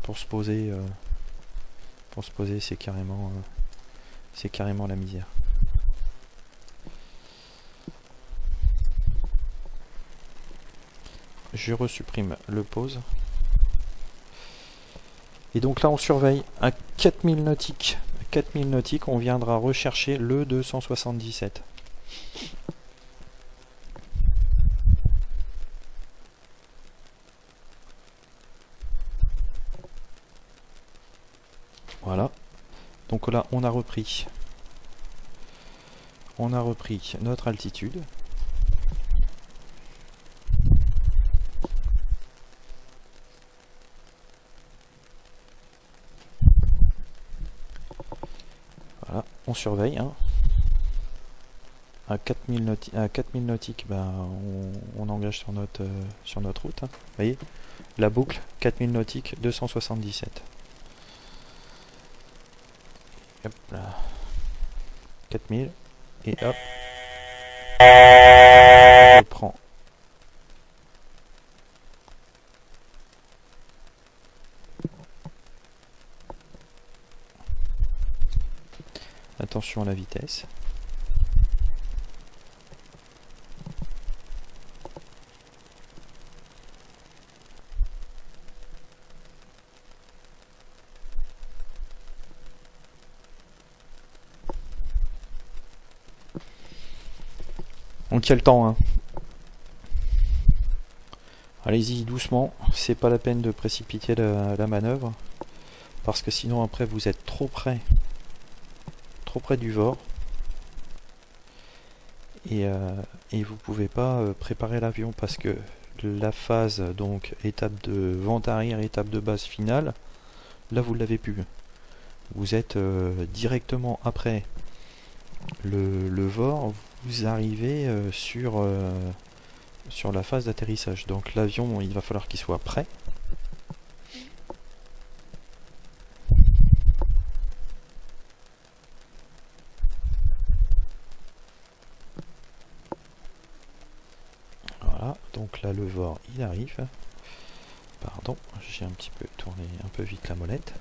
pour se poser, c'est carrément la misère. Je resupprime le pause. Et donc là, on surveille à 4000 nautiques. 4000 nautiques, on viendra rechercher le 277. Voilà. Donc là, on a repris notre altitude. Voilà, on surveille. Hein. À 4000 nautiques, ben, on engage sur notre route. Hein. Vous voyez, la boucle, 4000 nautiques, 277. Hop là. 4000 et hop. Je prends. Attention à la vitesse. On tient le temps, hein. Allez-y doucement, c'est pas la peine de précipiter la manœuvre, parce que sinon après vous êtes trop près du VOR, et vous pouvez pas préparer l'avion, parce que la phase, donc étape de vente arrière, étape de base finale, là vous l'avez plus. Vous êtes directement après le VOR, vous arrivez sur la phase d'atterrissage. Donc l'avion, il va falloir qu'il soit prêt. Voilà, donc là le VOR, il arrive. Pardon, j'ai un petit peu tourné un peu vite la molette.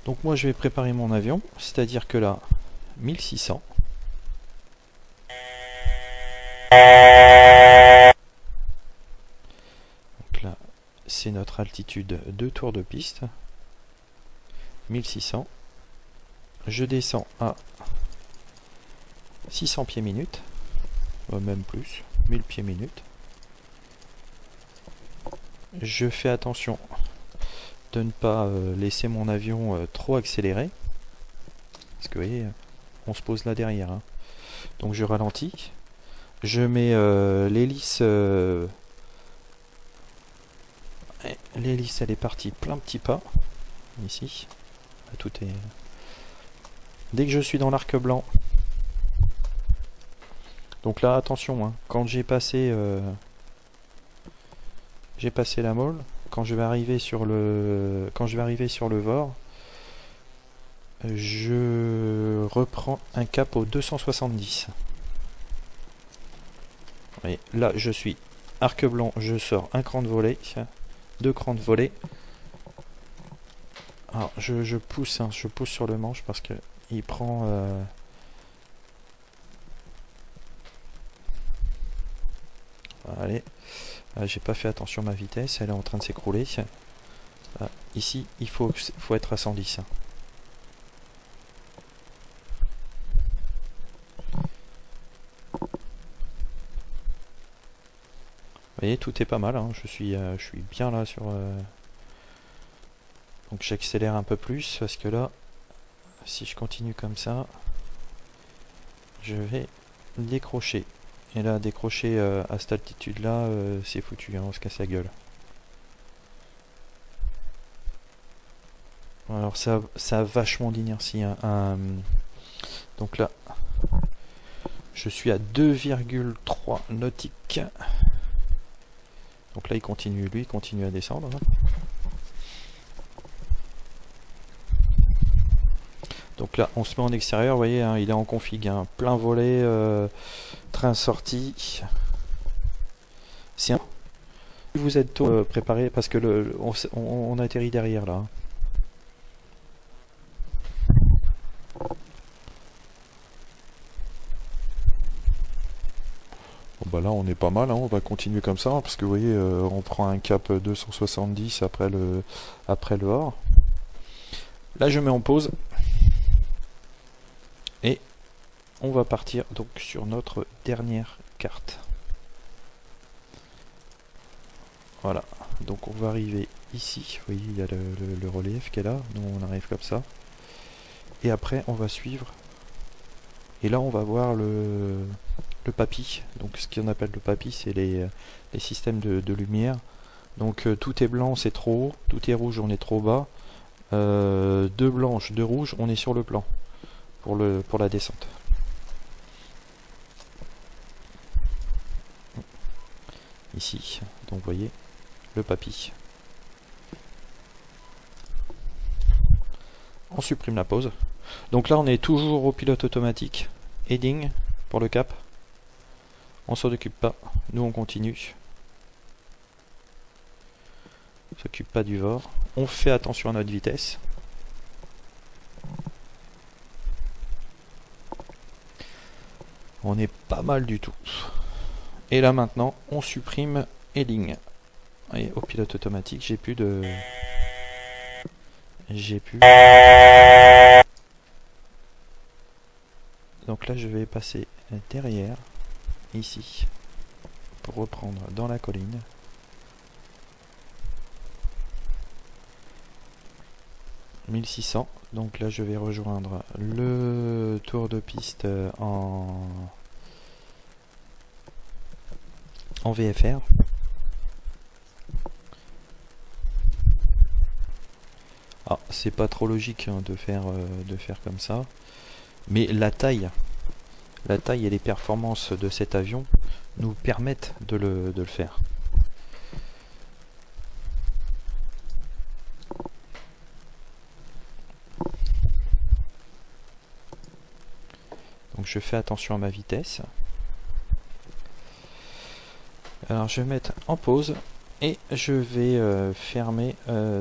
Donc moi je vais préparer mon avion, c'est-à-dire que là, 1600. Donc là, c'est notre altitude de tour de piste. 1600. Je descends à 600 pieds minute, même plus, 1000 pieds minute. Je fais attention de ne pas laisser mon avion trop accélérer, parce que vous voyez, on se pose là derrière. Hein. Donc je ralentis, je mets l'hélice, l'hélice elle est partie plein petit pas, ici, tout est... Dès que je suis dans l'arc blanc, donc là attention, hein, quand j'ai passé la molle, quand je vais arriver sur le VOR, je reprends un cap au 270. Et là je suis arc blanc, je sors un cran de volée, 2 crans de volée. Alors je pousse, hein, je pousse sur le manche parce que il prend allez, j'ai pas fait attention à ma vitesse, elle est en train de s'écrouler. Ici il faut être à 110. Vous voyez, tout est pas mal, hein. Je suis bien là sur Donc j'accélère un peu plus parce que là, si je continue comme ça, je vais décrocher. Et là, décrocher à cette altitude-là, c'est foutu, hein, on se casse la gueule. Alors ça a vachement d'inertie. Hein, donc là, je suis à 2,3 nautiques. Donc là, il continue, lui, il continue à descendre. Hein. Donc là, on se met en extérieur, vous voyez, hein, il est en config, hein, plein volet, train sorti. C'est un... Vous êtes tôt préparé parce que on atterrit derrière là. Hein. Bon, bah là on est pas mal, hein, on va continuer comme ça, hein, parce que vous voyez, on prend un cap 270 après le hors. Là je mets en pause. Et on va partir donc sur notre dernière carte. Voilà, donc on va arriver ici, vous voyez il y a le relief qui est là, nous on arrive comme ça. Et après on va suivre, et là on va voir le papy. Donc ce qu'on appelle le papy, c'est les systèmes de lumière. Donc tout est blanc, c'est trop haut, tout est rouge, on est trop bas. Deux blanches, deux rouges, on est sur le plan pour la descente. Ici, donc vous voyez le papy. On supprime la pause. Donc là on est toujours au pilote automatique. Heading pour le cap. On s'en occupe pas, nous on continue. On s'occupe pas du VOR. On fait attention à notre vitesse. On est pas mal du tout. Et là maintenant, on supprime heading. Et au pilote automatique, j'ai plus de... Donc là, je vais passer derrière, ici, pour reprendre dans la colline. « 1600 ». Donc là, je vais rejoindre le tour de piste en VFR. Ah, c'est pas trop logique hein, de faire comme ça. Mais la taille et les performances de cet avion nous permettent de le faire. Donc je fais attention à ma vitesse. Alors je vais mettre en pause et je vais fermer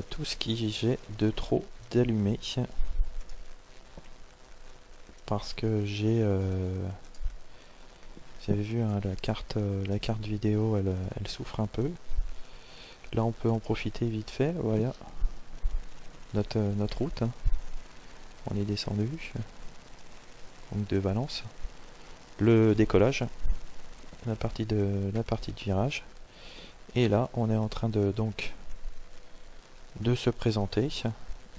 tout ce qui j'ai de trop d'allumé. Parce que j'ai... vous avez vu hein, la carte vidéo elle souffre un peu. Là on peut en profiter vite fait. Voilà notre route. Hein. On est descendu. Donc de Valence. Le décollage. La partie de virage. Et là on est en train de se présenter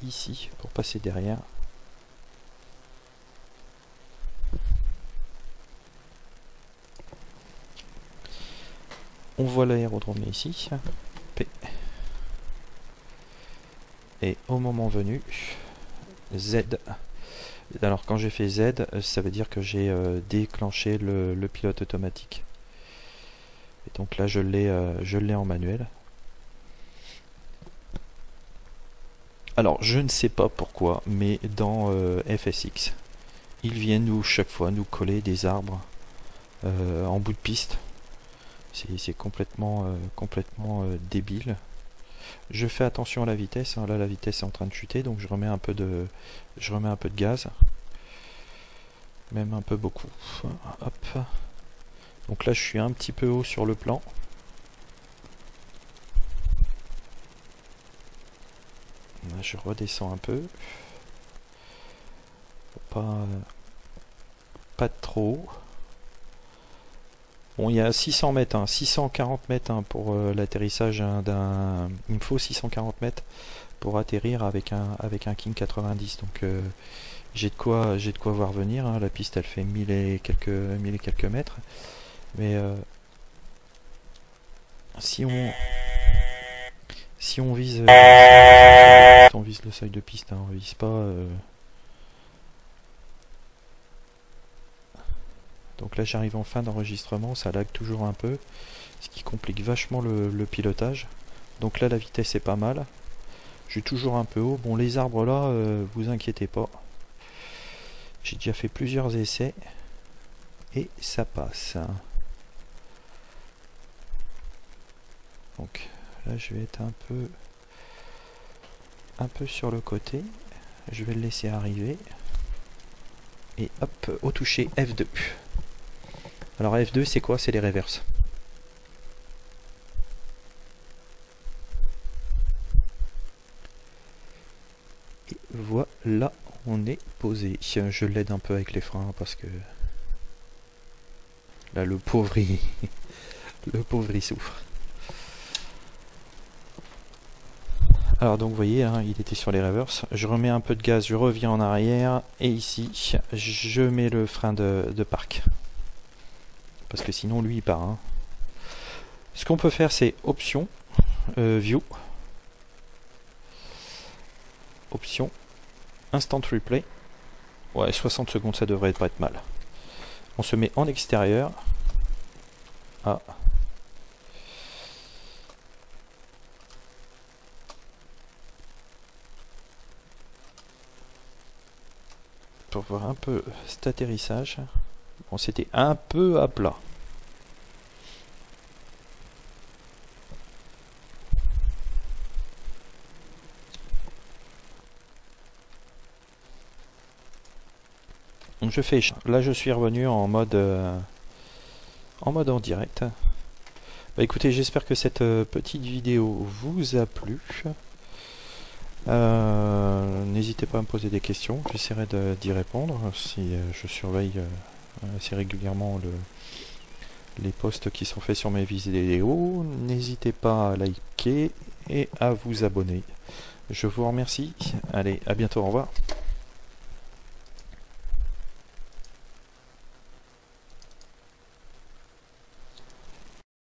ici pour passer derrière. On voit l'aérodrome ici. P. Et au moment venu, Z. Alors quand j'ai fait Z, ça veut dire que j'ai déclenché le pilote automatique. Et donc là je l'ai en manuel. Alors je ne sais pas pourquoi, mais dans FSX, ils viennent chaque fois nous coller des arbres en bout de piste. C'est complètement débile. Je fais attention à la vitesse. Hein. Là, la vitesse est en train de chuter, donc je remets un peu de gaz, même un peu beaucoup. Hop. Donc là, je suis un petit peu haut sur le plan. Là, je redescends un peu. Faut pas de trop haut. Bon, il y a 600 mètres, hein, 640 mètres hein, pour l'atterrissage d'un... Il me faut 640 mètres pour atterrir avec un King 90. Donc j'ai de quoi voir venir, hein. La piste elle fait 1000 et quelques mètres, mais si on vise on vise le seuil de piste, hein, on vise pas donc là j'arrive en fin d'enregistrement, ça lag toujours un peu, ce qui complique vachement le pilotage. Donc là la vitesse est pas mal, je suis toujours un peu haut. Bon, les arbres là, vous inquiétez pas, j'ai déjà fait plusieurs essais et ça passe. Donc là je vais être un peu sur le côté, je vais le laisser arriver et hop, au toucher F2. Alors F2 c'est quoi? C'est les reverses. Et voilà, on est posé. Je l'aide un peu avec les freins parce que là le pauvre il souffre. Alors donc vous voyez, hein, il était sur les reverses. Je remets un peu de gaz, je reviens en arrière et ici je mets le frein de parc. Parce que sinon lui il part. Hein. Ce qu'on peut faire c'est option, view, option, instant replay. Ouais, 60 secondes ça devrait pas être mal. On se met en extérieur. Ah. Pour voir un peu cet atterrissage. Bon, c'était un peu à plat. Donc je fais, là je suis revenu en mode en direct. Bah écoutez, j'espère que cette petite vidéo vous a plu. N'hésitez pas à me poser des questions, j'essaierai d'y répondre si je surveille assez régulièrement les posts qui sont faits sur mes vidéos. N'hésitez pas à liker et à vous abonner. Je vous remercie. Allez, à bientôt, au revoir.